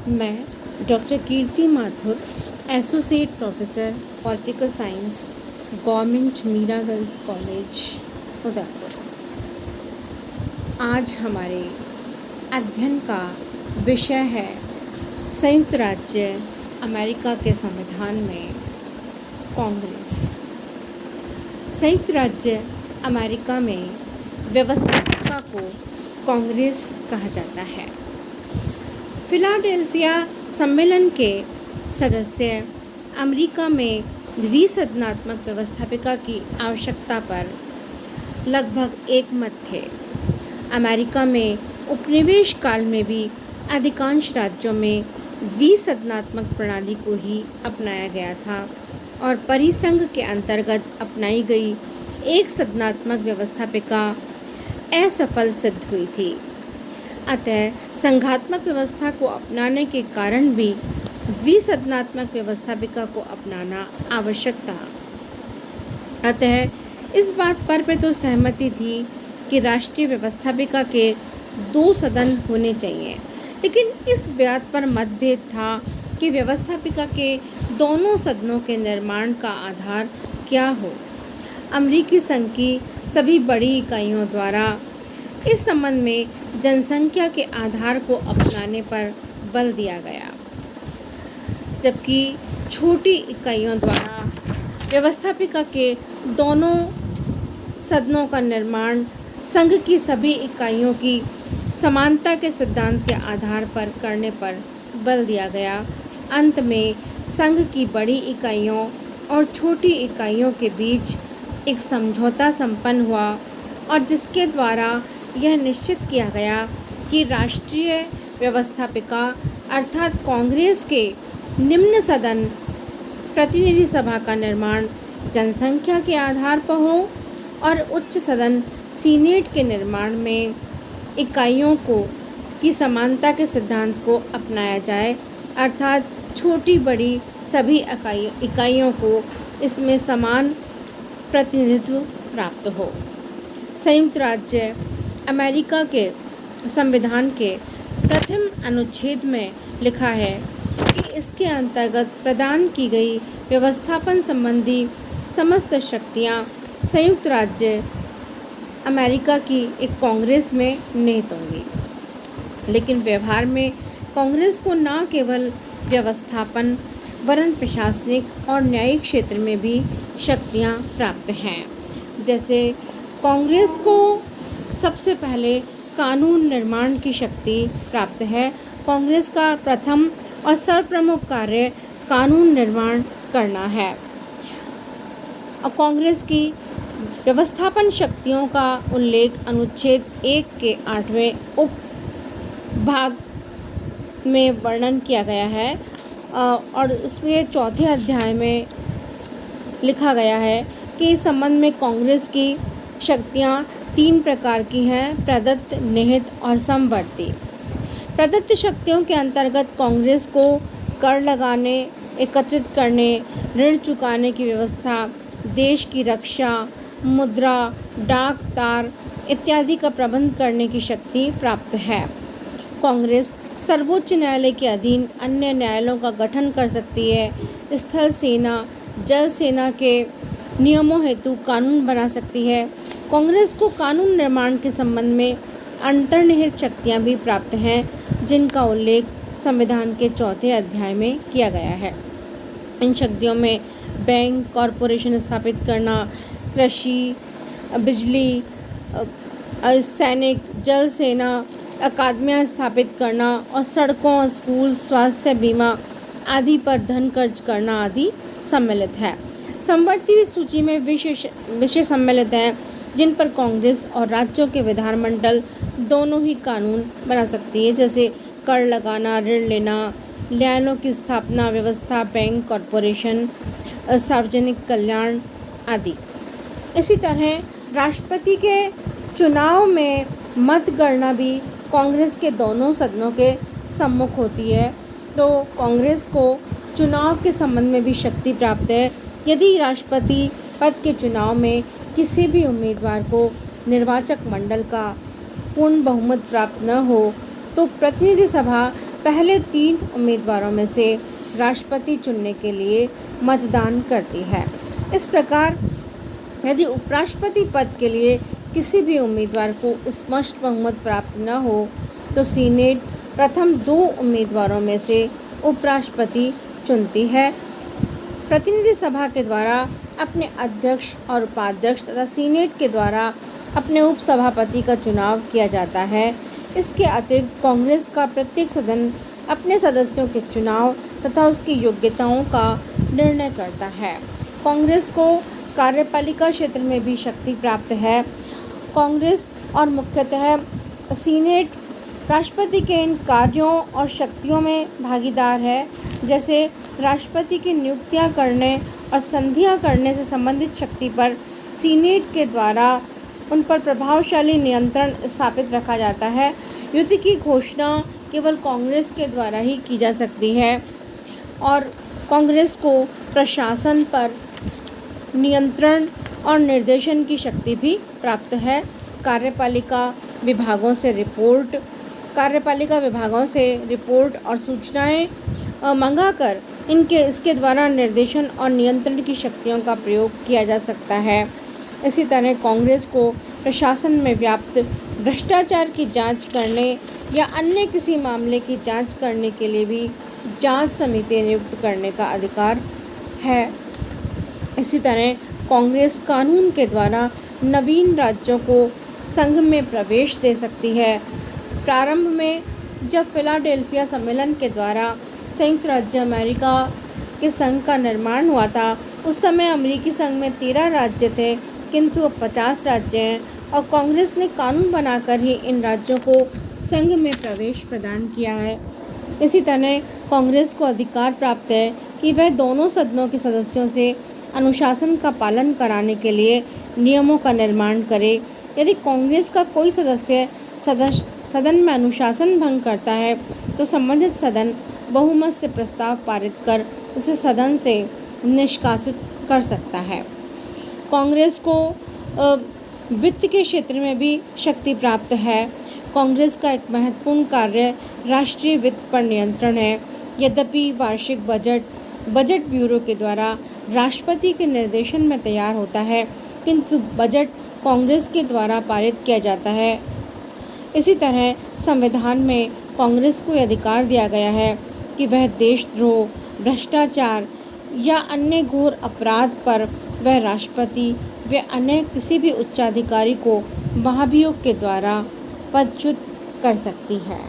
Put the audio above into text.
मैं doctor Kirti Mathur, associate professor political science, government Meera girls college Udaipur. आज हमारे अध्ययन का विषय है संयुक्त राज्य अमेरिका के संविधान में कांग्रेस। संयुक्त राज्य अमेरिका में व्यवस्था को कांग्रेस कहा जाता है। फिलाडेल्फिया सम्मेलन के सदस्य अमेरिका में द्विसदनात्मक व्यवस्थापिका की आवश्यकता पर लगभग एकमत थे। अमेरिका में उपनिवेश काल में भी अधिकांश राज्यों में द्विसदनात्मक प्रणाली को ही अपनाया गया था और परिसंघ के अंतर्गत अपनाई गई एक सदनात्मक व्यवस्थापिका असफल सिद्ध हुई थी। अतः संघात्मक व्यवस्था को अपनाने के कारण भी द्विसदनात्मक व्यवस्थापिका को अपनाना आवश्यक था। अतः इस बात पर तो सहमति थी कि राष्ट्रीय व्यवस्थापिका के 2 सदन होने चाहिए, लेकिन इस बात पर मतभेद था कि व्यवस्थापिका के दोनों सदनों के निर्माण का आधार क्या हो। अमेरिकी संघ की सभी बड़ी इकाइयों द्वारा इस संबंध में जनसंख्या के आधार को अपनाने पर बल दिया गया, जबकि छोटी इकाइयों द्वारा व्यवस्थापिका के दोनों सदनों का निर्माण संघ की सभी इकाइयों की समानता के सिद्धांत के आधार पर करने पर बल दिया गया। अंत में संघ की बड़ी इकाइयों और छोटी इकाइयों के बीच एक समझौता संपन्न हुआ और जिसके द्वारा यह निश्चित किया गया कि राष्ट्रीय व्यवस्थापिका अर्थात कांग्रेस के निम्न सदन प्रतिनिधि सभा का निर्माण जनसंख्या के आधार पर हो और उच्च सदन सीनेट के निर्माण में इकाइयों की समानता के सिद्धांत को अपनाया जाए, अर्थात छोटी बड़ी सभी इकाइयों को इसमें समान प्रतिनिधित्व प्राप्त हो। संयुक्त राज्य अमेरिका के संविधान के प्रथम अनुच्छेद में लिखा है कि इसके अंतर्गत प्रदान की गई व्यवस्थापन संबंधी समस्त शक्तियां संयुक्त राज्य अमेरिका की एक कांग्रेस में निहित होंगी। लेकिन व्यवहार में कांग्रेस को न केवल व्यवस्थापन वरन प्रशासनिक और न्यायिक क्षेत्र में भी शक्तियां प्राप्त हैं। जैसे कांग्रेस को सबसे पहले कानून निर्माण की शक्ति प्राप्त है। कांग्रेस का प्रथम और सर्वप्रमुख कार्य कानून निर्माण करना है और कांग्रेस की व्यवस्थापन शक्तियों का उल्लेख अनुच्छेद 1 के 8वें उप भाग में वर्णन किया गया है और उसमें 4थे अध्याय में लिखा गया है कि इस संबंध में कांग्रेस की शक्तियाँ 3 प्रकार की हैं: प्रदत्त, निहित और समवर्ती। प्रदत्त शक्तियों के अंतर्गत कांग्रेस को कर लगाने, एकत्रित करने, ऋण चुकाने की व्यवस्था, देश की रक्षा, मुद्रा, डाक तार इत्यादि का प्रबंध करने की शक्ति प्राप्त है। कांग्रेस सर्वोच्च न्यायालय के अधीन अन्य न्यायालयों का गठन कर सकती है, स्थल सेना, जल सेना के नियमों हेतु कानून बना सकती है। कांग्रेस को कानून निर्माण के संबंध में अंतर्निहित शक्तियां भी प्राप्त हैं, जिनका उल्लेख संविधान के 4थे अध्याय में किया गया है। इन शक्तियों में बैंक, कॉरपोरेशन स्थापित करना, कृषि, बिजली, सैनिक, जल सेना, अकादमियाँ स्थापित करना और सड़कों, स्कूल, स्वास्थ्य बीमा आदि पर धन खर्च करना आदि सम्मिलित है। समवर्ती सूची में विषय सम्मिलित हैं जिन पर कांग्रेस और राज्यों के विधानमंडल दोनों ही कानून बना सकती है, जैसे कर लगाना, ऋण लेना, न्यायालयों की स्थापना व्यवस्था, बैंक, कॉरपोरेशन, सार्वजनिक कल्याण आदि। इसी तरह राष्ट्रपति के चुनाव में मतगणना भी कांग्रेस के दोनों सदनों के सम्मुख होती है, तो कांग्रेस को चुनाव के संबंध में भी शक्ति प्राप्त है। यदि राष्ट्रपति पद के चुनाव में किसी भी उम्मीदवार को निर्वाचक मंडल का पूर्ण बहुमत प्राप्त न हो तो प्रतिनिधि सभा पहले 3 उम्मीदवारों में से राष्ट्रपति चुनने के लिए मतदान करती है। इस प्रकार यदि उपराष्ट्रपति पद के लिए किसी भी उम्मीदवार को स्पष्ट बहुमत प्राप्त न हो तो सीनेट प्रथम 2 उम्मीदवारों में से उपराष्ट्रपति चुनती है। प्रतिनिधि सभा के द्वारा अपने अध्यक्ष और उपाध्यक्ष तथा सीनेट के द्वारा अपने उपसभापति का चुनाव किया जाता है। इसके अतिरिक्त कांग्रेस का प्रत्येक सदन अपने सदस्यों के चुनाव तथा उसकी योग्यताओं का निर्णय करता है। कांग्रेस को कार्यपालिका क्षेत्र में भी शक्ति प्राप्त है। कांग्रेस और मुख्यतः सीनेट राष्ट्रपति के इन कार्यों और शक्तियों में भागीदार है, जैसे राष्ट्रपति की नियुक्तियां करने और संधियां करने से संबंधित शक्ति पर सीनेट के द्वारा उन पर प्रभावशाली नियंत्रण स्थापित रखा जाता है। युद्ध की घोषणा केवल कांग्रेस के द्वारा ही की जा सकती है और कांग्रेस को प्रशासन पर नियंत्रण और निर्देशन की शक्ति भी प्राप्त है। कार्यपालिका विभागों से रिपोर्ट और सूचनाएं मंगाकर इसके द्वारा निर्देशन और नियंत्रण की शक्तियों का प्रयोग किया जा सकता है। इसी तरह कांग्रेस को प्रशासन में व्याप्त भ्रष्टाचार की जांच करने या अन्य किसी मामले की जांच करने के लिए भी जांच समिति नियुक्त करने का अधिकार है। इसी तरह कांग्रेस कानून के द्वारा नवीन राज्यों को संघ में प्रवेश दे सकती है। प्रारंभ में जब फिलाडेल्फिया सम्मेलन के द्वारा संयुक्त राज्य अमेरिका के संघ का निर्माण हुआ था, उस समय अमेरिकी संघ में 13 राज्य थे, किंतु अब 50 राज्य हैं और कांग्रेस ने कानून बनाकर ही इन राज्यों को संघ में प्रवेश प्रदान किया है। इसी तरह कांग्रेस को अधिकार प्राप्त है कि वह दोनों सदनों के सदस्यों से अनुशासन का पालन कराने के लिए नियमों का निर्माण करे। यदि कांग्रेस का कोई सदस्य सदन में अनुशासन भंग करता है तो संबंधित सदन बहुमत से प्रस्ताव पारित कर उसे सदन से निष्कासित कर सकता है। कांग्रेस को वित्त के क्षेत्र में भी शक्ति प्राप्त है। कांग्रेस का एक महत्वपूर्ण कार्य राष्ट्रीय वित्त पर नियंत्रण है। यद्यपि वार्षिक बजट ब्यूरो के द्वारा राष्ट्रपति के निर्देशन में तैयार होता है, किंतु बजट कांग्रेस के द्वारा पारित किया जाता है। इसी तरह संविधान में कांग्रेस को अधिकार दिया गया है कि वह देशद्रोह, भ्रष्टाचार या अन्य घोर अपराध पर वह राष्ट्रपति व अन्य किसी भी उच्चाधिकारी को महाभियोग के द्वारा पदच्युत कर सकती है।